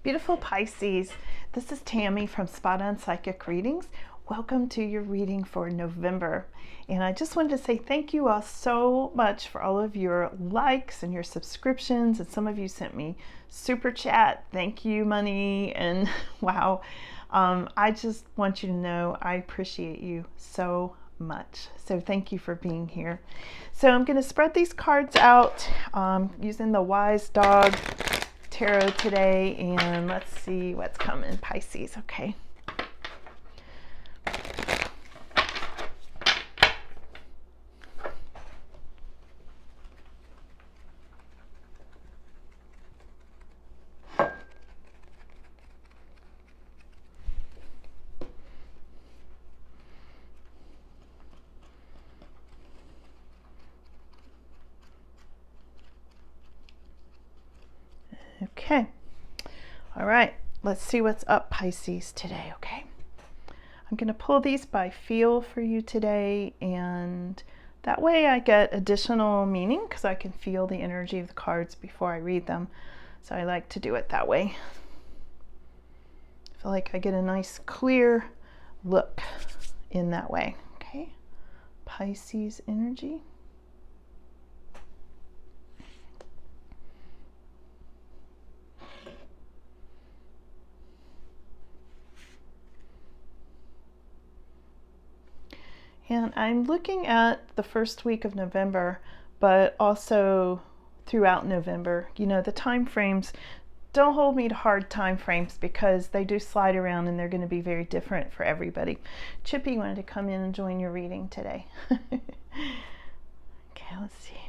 Beautiful Pisces, this is Tammy from Spot On Psychic Readings. Welcome to your reading for November. And I just wanted to say thank you all so much for all of your likes and your subscriptions. And some of you sent me super chat, thank you money, and wow. I just want you to know I appreciate you so much. So thank you for being here. So I'm going to spread these cards out using the Wise Dog Tarot today, and let's see what's coming, Pisces. Okay. Okay. All right, let's see what's up, Pisces, today, okay? I'm going to pull these by feel for you today, and that way I get additional meaning because I can feel the energy of the cards before I read them. So I like to do it that way. I feel like I get a nice clear look in that way, okay? Pisces energy. And I'm looking at the first week of November, but also throughout November. You know, the time frames, don't hold me to hard time frames because they do slide around and they're going to be very different for everybody. Chippy wanted to come in and join your reading today. Okay, let's see.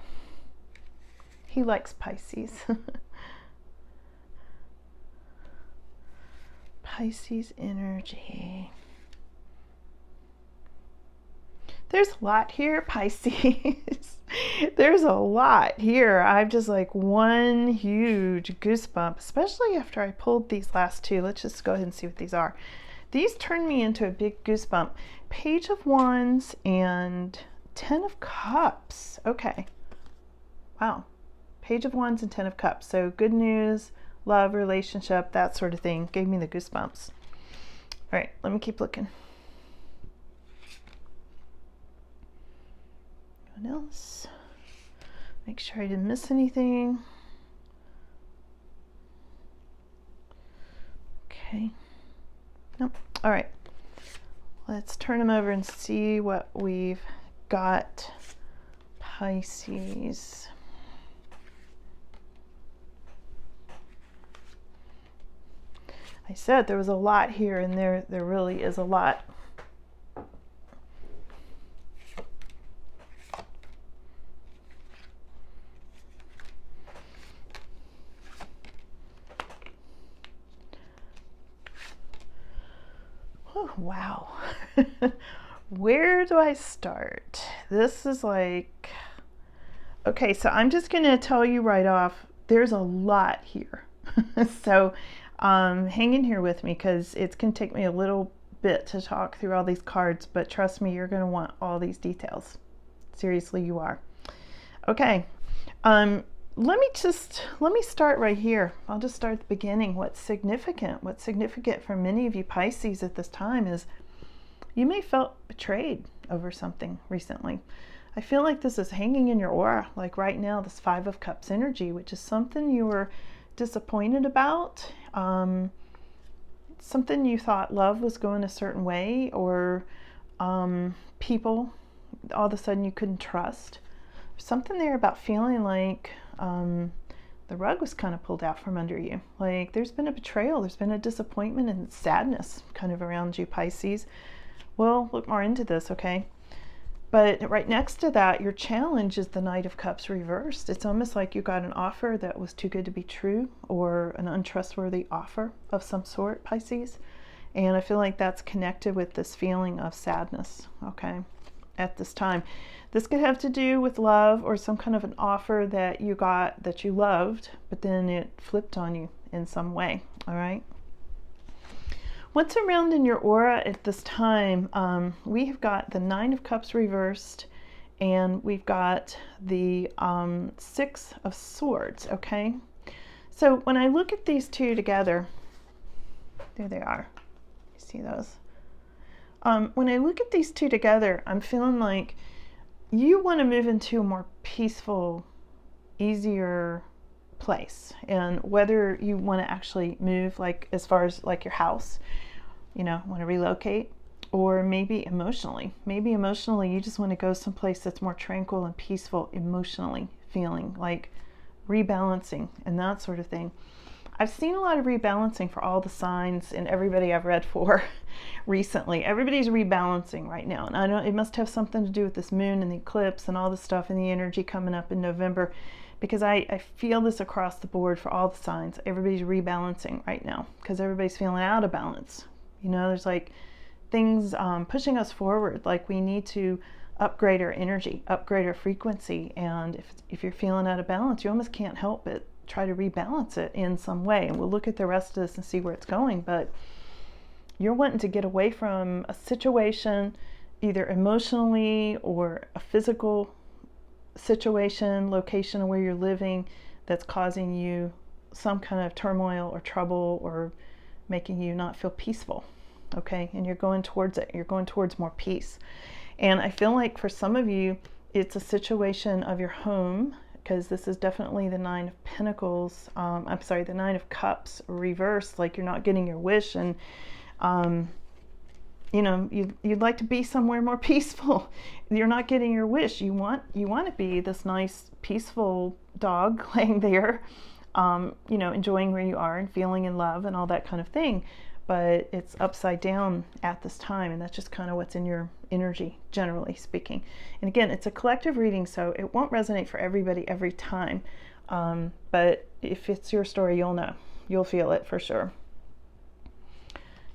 He likes Pisces. Pisces energy. There's a lot here, Pisces. There's a lot here. I've just like one huge goosebump, especially after I pulled these last two. Let's just go ahead and see what these are. These turned me into a big goosebump. Page of Wands and 10 of Cups. Okay. Wow. Page of Wands and 10 of Cups. So good news, love, relationship, that sort of thing. Gave me the goosebumps. All right, let me keep looking. Else, make sure I didn't miss anything. Okay, nope. All right, let's turn them over and see what we've got, Pisces. I said there was a lot here, and there really is a lot. Oh, wow. Where do I start? This is like, okay, so I'm just going to tell you right off, there's a lot here. So hang in here with me because it's going to take me a little bit to talk through all these cards, but trust me, you're going to want all these details. Seriously, you are. Okay. Let me start right here. I'll just start at the beginning. What's significant for many of you Pisces at this time is you may have felt betrayed over something recently. I feel like this is hanging in your aura, like right now, this 5 of Cups energy, which is something you were disappointed about, something you thought love was going a certain way, or people all of a sudden you couldn't trust. Something there about feeling like the rug was kind of pulled out from under you. Like there's been a betrayal, there's been a disappointment and sadness kind of around you, Pisces. We'll look more into this, okay? But right next to that, your challenge is the Knight of Cups reversed. It's almost like you got an offer that was too good to be true, or an untrustworthy offer of some sort, Pisces. And I feel like that's connected with this feeling of sadness, okay, at this time. This could have to do with love or some kind of an offer that you got that you loved, but then it flipped on you in some way, all right? What's around in your aura at this time? We have got the 9 of Cups reversed, and we've got the 6 of Swords, okay? So when I look at these two together, Here they are. You see those? When I look at these two together, I'm feeling like you want to move into a more peaceful, easier place. And whether you want to actually move, like as far as like your house, you know, want to relocate, or maybe emotionally. Maybe emotionally you just want to go someplace that's more tranquil and peaceful emotionally, feeling like rebalancing and that sort of thing. I've seen a lot of rebalancing for all the signs and everybody I've read for recently. Everybody's rebalancing right now. And I know it must have something to do with this moon and the eclipse and all the stuff and the energy coming up in November, because I feel this across the board for all the signs. Everybody's rebalancing right now because everybody's feeling out of balance. You know, there's like things pushing us forward, like we need to upgrade our energy, upgrade our frequency. And if you're feeling out of balance, you almost can't help but try to rebalance it in some way. And we'll look at the rest of this and see where it's going. But you're wanting to get away from a situation, either emotionally or a physical situation, location where you're living, that's causing you some kind of turmoil or trouble or making you not feel peaceful. Okay, and you're going towards it. You're going towards more peace. And I feel like for some of you, it's a situation of your home, because this is definitely the Nine of Pentacles. The Nine of Cups reversed, like you're not getting your wish, and you know, you'd like to be somewhere more peaceful. You're not getting your wish. You want to be this nice, peaceful dog laying there, you know, enjoying where you are and feeling in love and all that kind of thing. But it's upside down at this time, and that's just kind of what's in your energy, generally speaking. And again, it's a collective reading, so it won't resonate for everybody every time. But if it's your story, you'll know. You'll feel it for sure.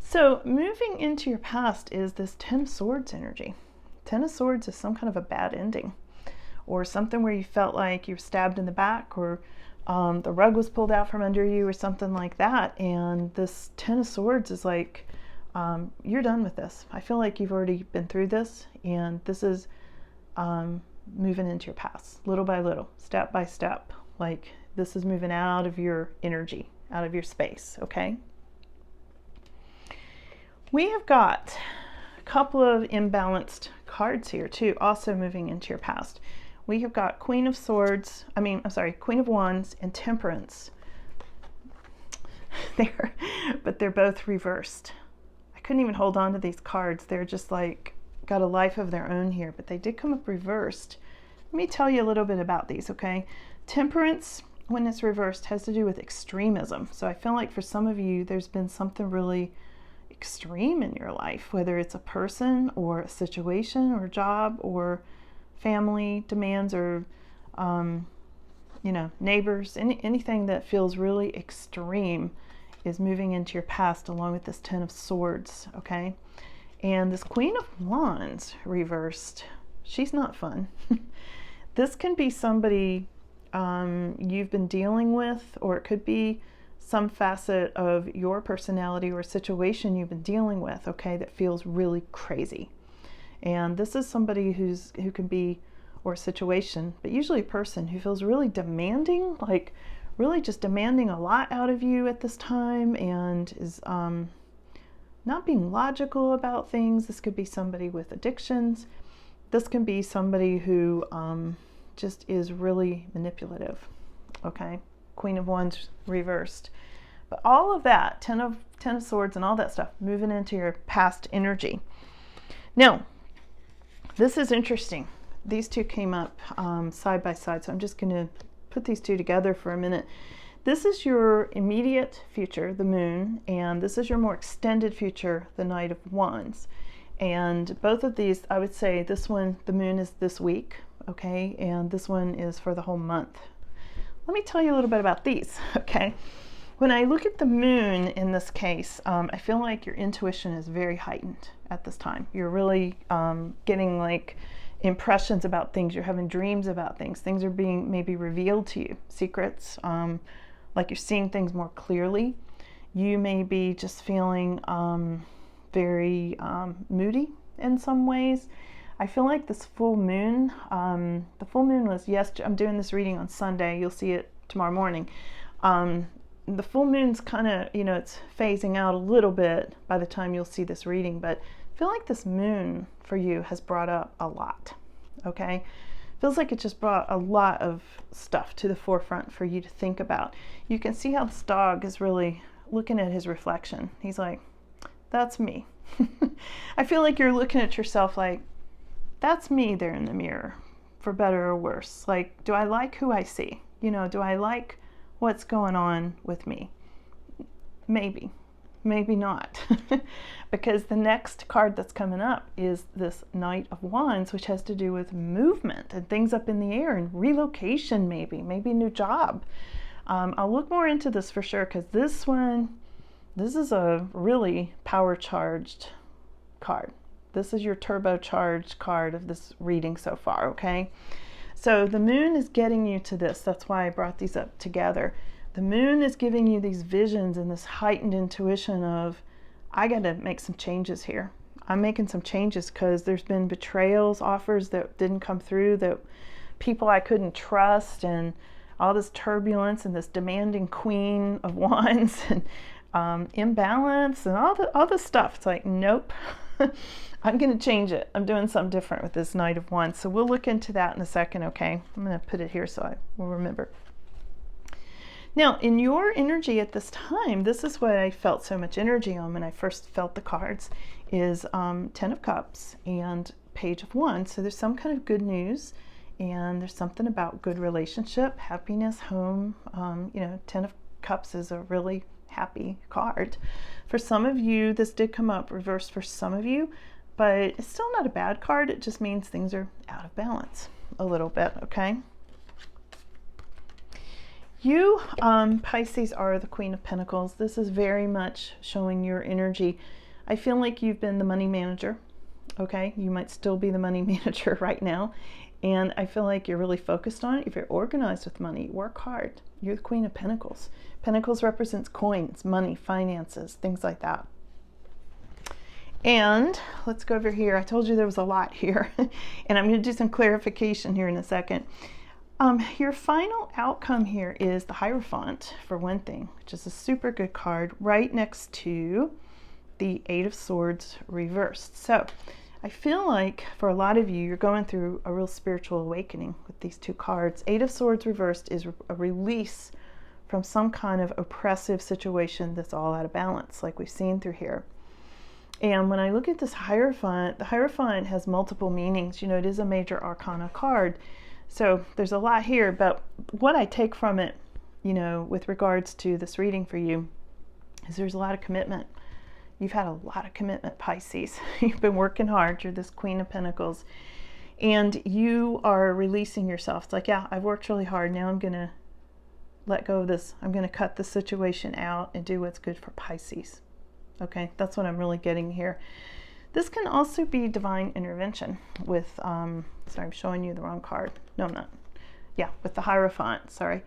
So moving into your past is this Ten of Swords energy. Ten of Swords is some kind of a bad ending, or something where you felt like you were stabbed in the back, or the rug was pulled out from under you, or something like that. And this Ten of Swords is like, you're done with this. I feel like you've already been through this, and this is moving into your past, little by little, step by step. Like this is moving out of your energy, out of your space, okay? We have got a couple of imbalanced cards here too, also moving into your past. We have got Queen of Wands and Temperance there, but they're both reversed. I couldn't even hold on to these cards. They're just like got a life of their own here, but they did come up reversed. Let me tell you a little bit about these, okay? Temperance, when it's reversed, has to do with extremism. So I feel like for some of you, there's been something really extreme in your life, whether it's a person or a situation or a job or family demands, or you know, neighbors, anything that feels really extreme is moving into your past, along with this Ten of Swords, okay? And this Queen of Wands reversed, she's not fun. This can be somebody you've been dealing with, or it could be some facet of your personality or situation you've been dealing with, okay, that feels really crazy. And this is somebody who can be, or a situation, but usually a person who feels really demanding, like really just demanding a lot out of you at this time, and is not being logical about things. This could be somebody with addictions. This can be somebody who just is really manipulative, okay? Queen of Wands reversed. But all of that, Ten of Swords and all that stuff, moving into your past energy. Now, this is interesting. These two came up side by side, so I'm just going to put these two together for a minute. This is your immediate future, the moon, and this is your more extended future, the Knight of Wands. And both of these, I would say this one, the moon, is this week, okay? And this one is for the whole month. Let me tell you a little bit about these, okay? When I look at the moon in this case, I feel like your intuition is very heightened at this time. You're really getting like impressions about things. You're having dreams about things. Things are being maybe revealed to you, secrets, like you're seeing things more clearly. You may be just feeling very moody in some ways. I feel like this full moon, the full moon was yesterday. I'm doing this reading on Sunday. You'll see it tomorrow morning. the full moon's kind of, it's phasing out a little bit by the time you'll see this reading, but I feel like this moon for you has brought up a lot, okay? Feels like it just brought a lot of stuff to the forefront for you to think about. You can see how this dog is really looking at his reflection. He's like, that's me. I feel like you're looking at yourself like, that's me there in the mirror, for better or worse. Like, do I like who I see? Do I like what's going on with me? Maybe not. Because the next card that's coming up is this Knight of Wands, which has to do with movement and things up in the air and relocation, maybe a new job. I'll look more into this for sure, because this is a really power charged card. This is your turbocharged card of this reading so far, okay? So the moon is getting you to this. That's why I brought these up together. The moon is giving you these visions and this heightened intuition of, I got to make some changes here. I'm making some changes because there's been betrayals, offers that didn't come through, that people I couldn't trust, and all this turbulence and this demanding Queen of Wands and imbalance and all this stuff. It's like, nope. I'm going to change it. I'm doing something different with this Knight of Wands. So we'll look into that in a second, okay? I'm going to put it here so I will remember. Now, in your energy at this time, this is what I felt so much energy on when I first felt the cards, is 10 of Cups and Page of Wands. So there's some kind of good news, and there's something about good relationship, happiness, home. 10 of Cups is a really happy card. For some of you, this did come up reversed for some of you, but it's still not a bad card. It just means things are out of balance a little bit, okay? You, Pisces, are the Queen of Pentacles. This is very much showing your energy. I feel like you've been the money manager, okay? You might still be the money manager right now. And I feel like you're really focused on it. If you're organized with money, work hard. You're the Queen of Pentacles. Pentacles represents coins, money, finances, things like that. And let's go over here. I told you there was a lot here. And I'm going to do some clarification here in a second. Your final outcome here is the Hierophant, for one thing, which is a super good card, right next to the Eight of Swords reversed. So I feel like for a lot of you, you're going through a real spiritual awakening with these two cards. Eight of Swords reversed is a release from some kind of oppressive situation that's all out of balance, like we've seen through here. And when I look at this Hierophant, the Hierophant has multiple meanings. It is a major arcana card. So there's a lot here, but what I take from it, with regards to this reading for you, is there's a lot of commitment. You've had a lot of commitment, Pisces. You've been working hard. You're this Queen of Pentacles. And you are releasing yourself. It's like, yeah, I've worked really hard. Now I'm going to let go of this. I'm going to cut the situation out and do what's good for Pisces. Okay, that's what I'm really getting here. This can also be divine intervention with, sorry, I'm showing you the wrong card. No, I'm not. Yeah, with the Hierophant, sorry.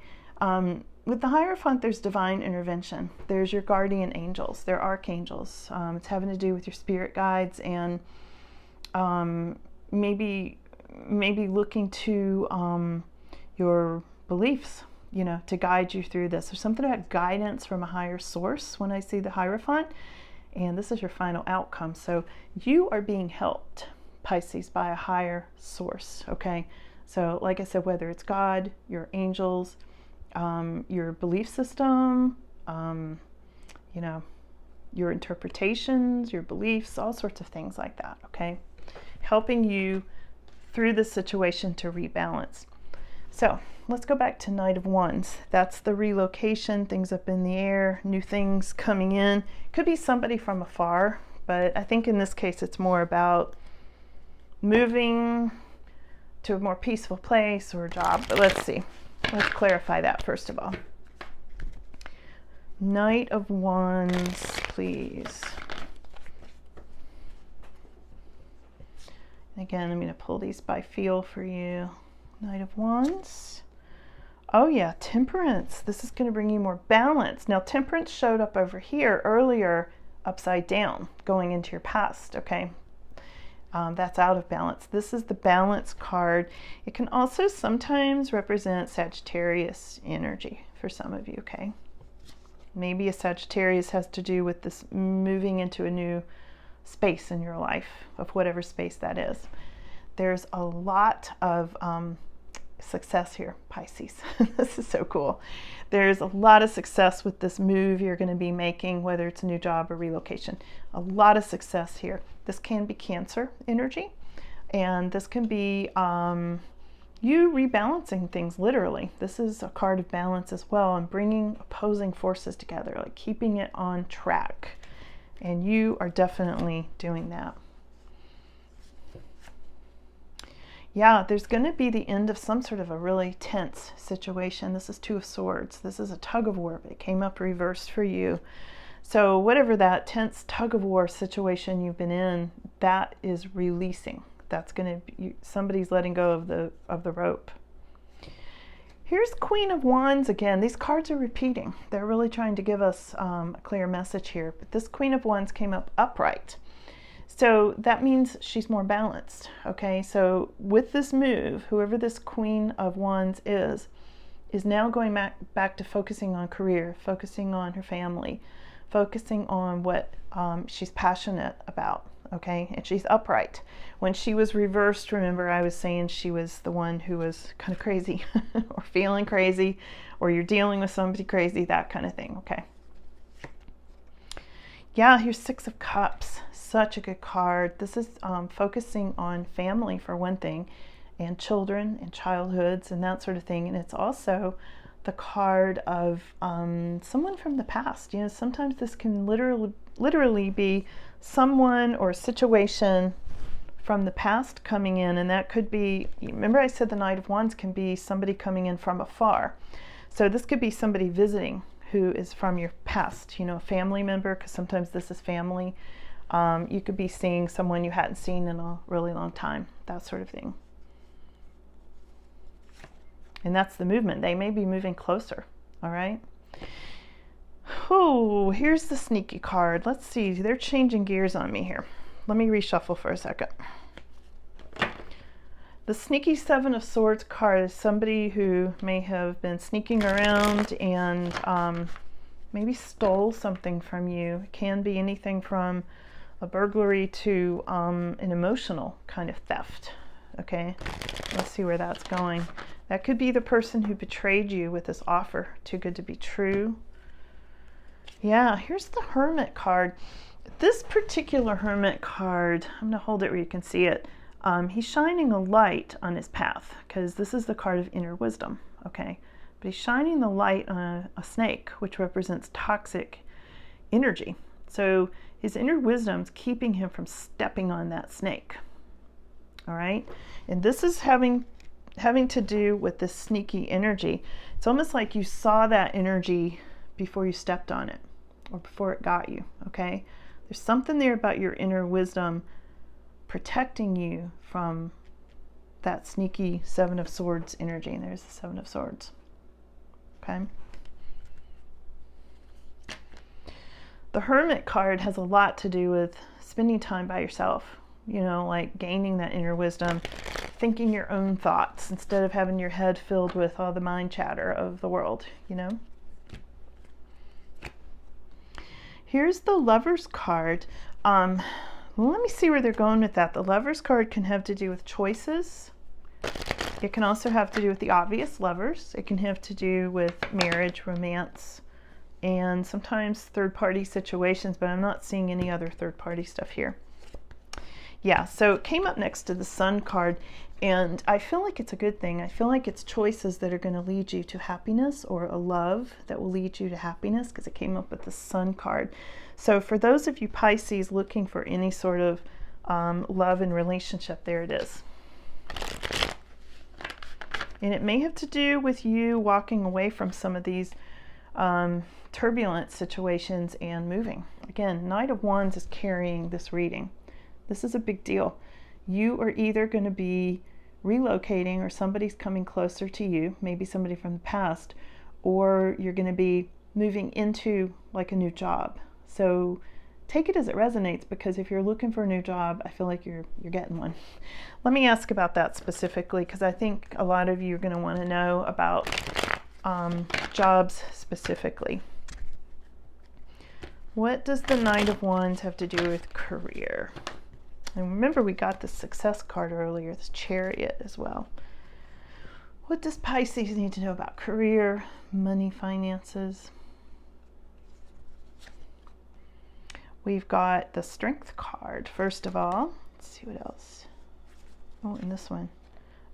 With the Hierophant, there's divine intervention. There's your guardian angels. They're archangels. It's having to do with your spirit guides and maybe looking to your beliefs, to guide you through this. There's something about guidance from a higher source when I see the Hierophant. And this is your final outcome. So you are being helped, Pisces, by a higher source, okay? So like I said, whether it's God, your angels, your belief system, your interpretations, your beliefs, all sorts of things like that, okay? Helping you through this situation to rebalance. So let's go back to Knight of Wands. That's the relocation, things up in the air, new things coming in. Could be somebody from afar, but I think in this case it's more about moving to a more peaceful place or a job. But let's see. Let's clarify that first of all. Knight of Wands, please. Again, I'm going to pull these by feel for you. Knight of Wands. Oh yeah, Temperance. This is going to bring you more balance. Now, Temperance showed up over here earlier upside down, going into your past, okay? That's out of balance. This is the balance card. It can also sometimes represent Sagittarius energy for some of you, okay? Maybe a Sagittarius has to do with this moving into a new space in your life, of whatever space that is. There's a lot of success here, Pisces. This is so cool. There's a lot of success with this move you're going to be making, whether it's a new job or relocation. A lot of success here. This can be Cancer energy, and this can be you rebalancing things, literally. This is a card of balance as well, and bringing opposing forces together, like keeping it on track. And you are definitely doing that. Yeah, there's going to be the end of some sort of a really tense situation. This is Two of Swords. This is a tug of war, but it came up reversed for you. So whatever that tense tug of war situation you've been in, that is releasing. That's going to be, somebody's letting go of the rope. Here's Queen of Wands again. These cards are repeating. They're really trying to give us a clear message here. But this Queen of Wands came up upright. So that means she's more balanced, okay? So with this move, whoever this Queen of Wands is now going back to focusing on career, focusing on her family, focusing on what she's passionate about, okay? And she's upright. When she was reversed, remember I was saying she was the one who was kind of crazy or feeling crazy, or you're dealing with somebody crazy, that kind of thing, okay? Yeah, here's Six of Cups. Such a good card. This is focusing on family for one thing, and children and childhoods and that sort of thing. And it's also the card of someone from the past. You know, sometimes this can literally be someone or a situation from the past coming in, and that could be, remember I said the Knight of Wands can be somebody coming in from afar. So this could be somebody visiting who is from your past, you know, a family member, because sometimes this is family. You could be seeing someone you hadn't seen in a really long time, that sort of thing. And that's the movement. They may be moving closer, all right? Oh, here's the sneaky card. Let's see, they're changing gears on me here. Let me reshuffle for a second. The sneaky Seven of Swords card is somebody who may have been sneaking around and maybe stole something from you. It can be anything from a burglary to an emotional kind of theft. Okay, let's see where that's going. That could be the person who betrayed you with this offer, too good to be true. Yeah, here's the Hermit card. This particular Hermit card, I'm going to hold it where you can see it. He's shining a light on his path, because this is the card of inner wisdom, okay? But he's shining the light on a snake, which represents toxic energy. So his inner wisdom's keeping him from stepping on that snake, all right? And this is having to do with this sneaky energy. It's almost like you saw that energy before you stepped on it, or before it got you, okay? There's something there about your inner wisdom protecting you from that sneaky Seven of Swords energy. And there's the Seven of Swords, okay? The Hermit card has a lot to do with spending time by yourself, you know, like gaining that inner wisdom, thinking your own thoughts instead of having your head filled with all the mind chatter of the world, you know. Here's the Lovers card. Let me see where they're going with that. The Lovers card can have to do with choices. It can also have to do with the obvious lovers. It can have to do with marriage, romance, and sometimes third-party situations, but I'm not seeing any other third-party stuff here. Yeah, so it came up next to the Sun card, and I feel like it's a good thing. I feel like it's choices that are going to lead you to happiness, or a love that will lead you to happiness, because it came up with the Sun card. So for those of you Pisces looking for any sort of love and relationship, there it is. And it may have to do with you walking away from some of these turbulent situations and moving. Again, Knight of Wands is carrying this reading. This is a big deal. You are either going to be relocating, or somebody's coming closer to you, maybe somebody from the past, or you're going to be moving into like a new job. So take it as it resonates, because if you're looking for a new job, I feel like you're getting one. Let me ask about that specifically, because I think a lot of you are going to want to know about jobs specifically. What does the Knight of Wands have to do with career? And remember, we got the Success card earlier, this Chariot as well. What does Pisces need to know about career, money, finances? We've got the Strength card, first of all. Let's see what else. Oh, and this one.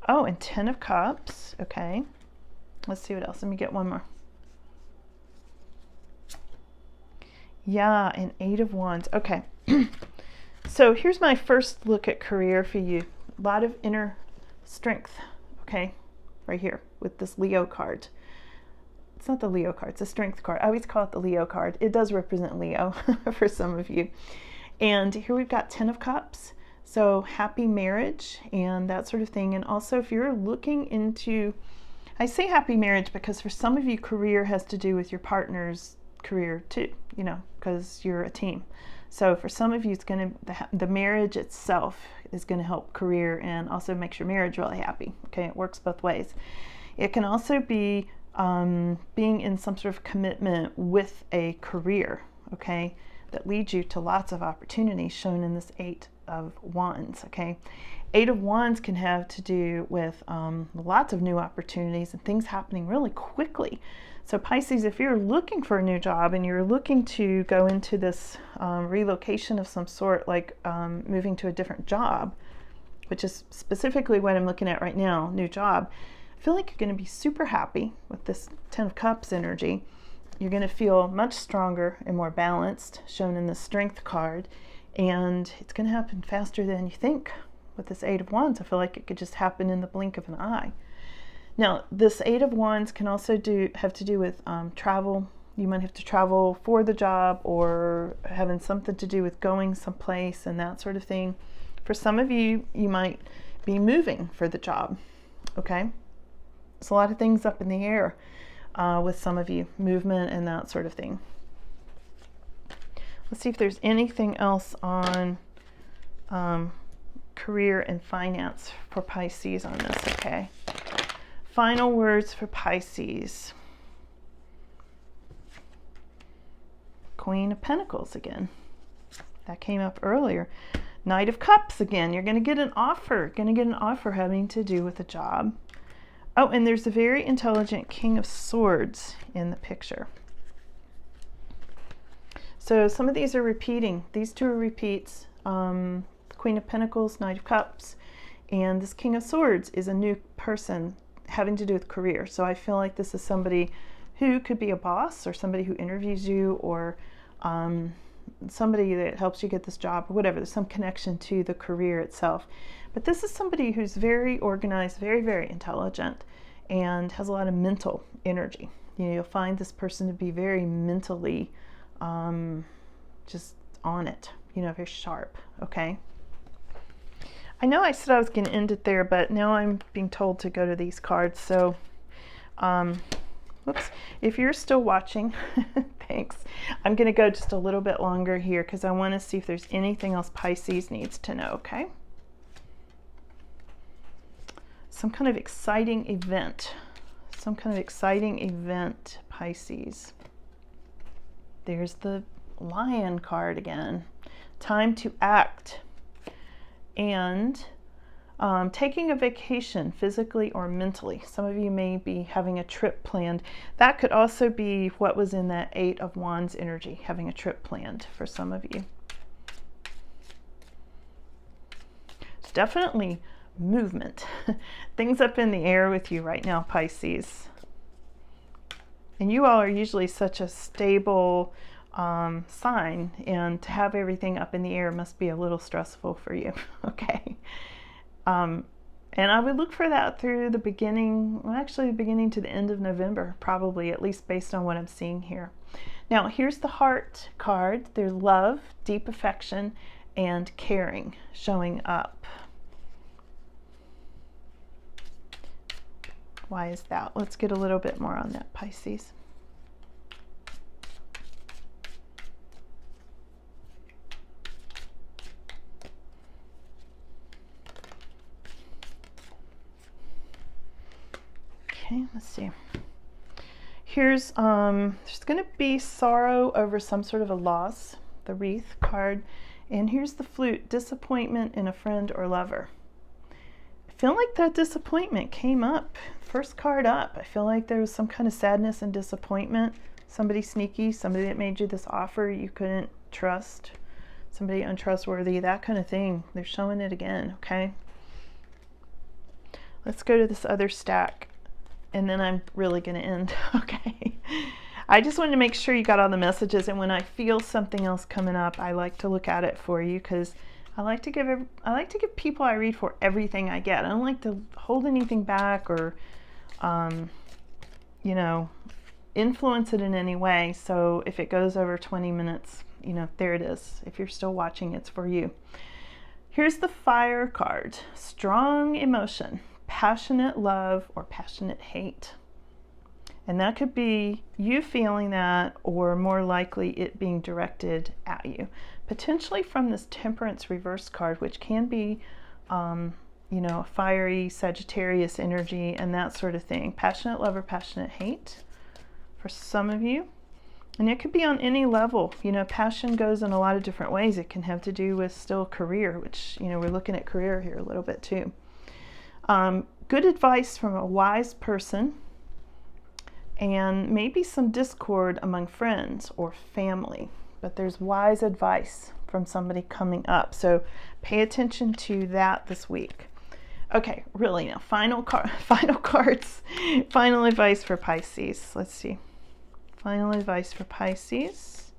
Oh, and 10 of Cups. Okay. Let's see what else. Let me get one more. Yeah, and 8 of Wands. Okay. So here's my first look at career for you. A lot of inner strength. Okay. Right here with this Leo card. It's not the Leo card, it's a Strength card. I always call it the Leo card. It does represent Leo for some of you. And here we've got 10 of Cups. So happy marriage and that sort of thing. And also if you're looking into, I say happy marriage because for some of you, career has to do with your partner's career too, you know, because you're a team. So for some of you, it's going to, the marriage itself is going to help career and also makes your marriage really happy. Okay, it works both ways. It can also be being in some sort of commitment with a career, okay, that leads you to lots of opportunities shown in this 8 of Wands, okay. 8 of Wands can have to do with lots of new opportunities and things happening really quickly. So Pisces, if you're looking for a new job and you're looking to go into this relocation of some sort, like moving to a different job, which is specifically what I'm looking at right now, new job, I feel like you're going to be super happy with this 10 of Cups energy. You're going to feel much stronger and more balanced, shown in the Strength card, and it's going to happen faster than you think. With this 8 of Wands, I feel like it could just happen in the blink of an eye. Now, this 8 of Wands can also have to do with travel. You might have to travel for the job or having something to do with going someplace and that sort of thing. For some of you, you might be moving for the job, okay? There's a lot of things up in the air with some of you, movement and that sort of thing. Let's see if there's anything else on career and finance for Pisces on this, okay? Final words for Pisces. Queen of Pentacles again. That came up earlier. Knight of Cups again. You're going to get an offer. Having to do with a job. Oh, and there's a very intelligent King of Swords in the picture. So some of these are repeating. These two are repeats. Queen of Pentacles, Knight of Cups, and this King of Swords is a new person having to do with career. So I feel like this is somebody who could be a boss or somebody who interviews you or somebody that helps you get this job or whatever. There's some connection to the career itself. But this is somebody who's very organized, very, very intelligent, and has a lot of mental energy. You know, you'll find this person to be very mentally just on it, you know, very sharp, okay? I know I said I was going to end it there, but now I'm being told to go to these cards. So, whoops, if you're still watching, thanks. I'm going to go just a little bit longer here because I want to see if there's anything else Pisces needs to know, okay? Some kind of exciting event. Pisces. There's the Lion card again. Time to act. And taking a vacation physically or mentally. Some of you may be having a trip planned. That could also be what was in that 8 of Wands energy, having a trip planned for some of you. It's definitely movement. Things up in the air with you right now, Pisces. And you all are usually such a stable sign, and to have everything up in the air must be a little stressful for you. Okay. And I would look for that through the beginning, well, actually the beginning to the end of November, probably, at least based on what I'm seeing here. Now, here's the Heart card. There's love, deep affection, and caring showing up. Why is that? Let's get a little bit more on that, Pisces. Okay, let's see. Here's there's going to be sorrow over some sort of a loss, the wreath card. And here's the flute, disappointment in a friend or lover. I feel like that disappointment came up, first card up. I feel like there was some kind of sadness and disappointment. Somebody sneaky, somebody that made you this offer you couldn't trust, somebody untrustworthy, that kind of thing. They're showing it again, okay? Let's go to this other stack, and then I'm really going to end, okay? I just wanted to make sure you got all the messages, and when I feel something else coming up, I like to look at it for you, because I like to give people I read for everything I get. I don't like to hold anything back or, you know, influence it in any way. So if it goes over 20 minutes, you know, there it is. If you're still watching, it's for you. Here's the fire card. Strong emotion, passionate love, or passionate hate. And that could be you feeling that, or more likely it being directed at you. Potentially from this temperance reverse card, which can be, you know, a fiery Sagittarius energy and that sort of thing. Passionate love or passionate hate for some of you. And it could be on any level. You know, passion goes in a lot of different ways. It can have to do with still career, which, you know, we're looking at career here a little bit too. Good advice from a wise person, and maybe some discord among friends or family. But there's wise advice from somebody coming up. So pay attention to that this week. Okay, really now, final cards, final advice for Pisces. Let's see. Final advice for Pisces.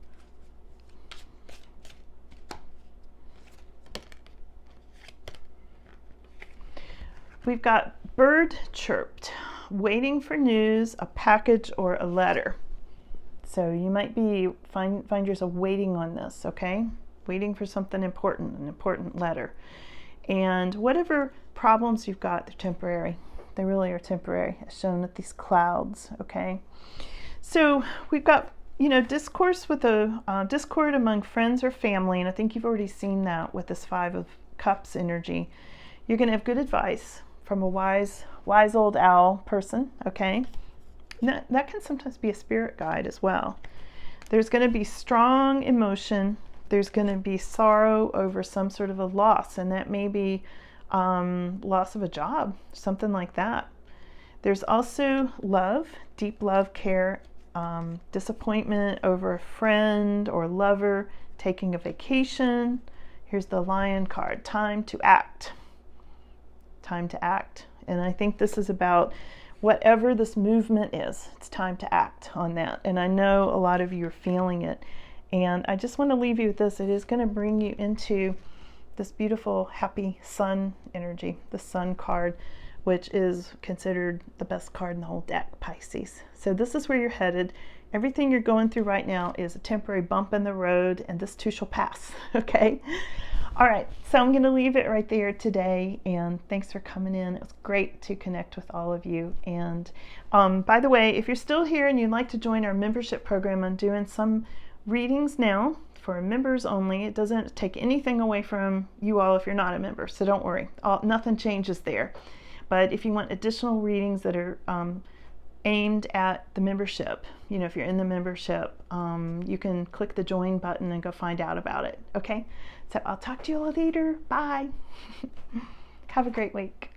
We've got bird chirped, waiting for news, a package, or a letter. So you might be find yourself waiting on this, okay? Waiting for something important, an important letter. And whatever problems you've got, they're temporary. They really are temporary, as shown with these clouds, okay? So we've got, you know, discourse with discord among friends or family, and I think you've already seen that with this 5 of Cups energy. You're going to have good advice from a wise old owl person, okay? And that can sometimes be a spirit guide as well. There's going to be strong emotion. There's going to be sorrow over some sort of a loss, and that may be loss of a job, something like that. There's also love, deep love, care, disappointment over a friend or lover, taking a vacation. Here's the Lion card, time to act. Time to act. And I think this is about whatever this movement is, it's time to act on that. And I know a lot of you are feeling it. And I just want to leave you with this. It is going to bring you into this beautiful, happy sun energy, the sun card, which is considered the best card in the whole deck, Pisces. So this is where you're headed. Everything you're going through right now is a temporary bump in the road, and this too shall pass, okay? All right, so I'm going to leave it right there today, and thanks for coming in. It was great to connect with all of you. And by the way, if you're still here and you'd like to join our membership program, I'm doing some readings now for members only. It doesn't take anything away from you all if you're not a member, so don't worry. Nothing changes there. But if you want additional readings that are aimed at the membership, you know, if you're in the membership, you can click the join button and go find out about it. Okay, so I'll talk to you all later. Bye. Have a great week.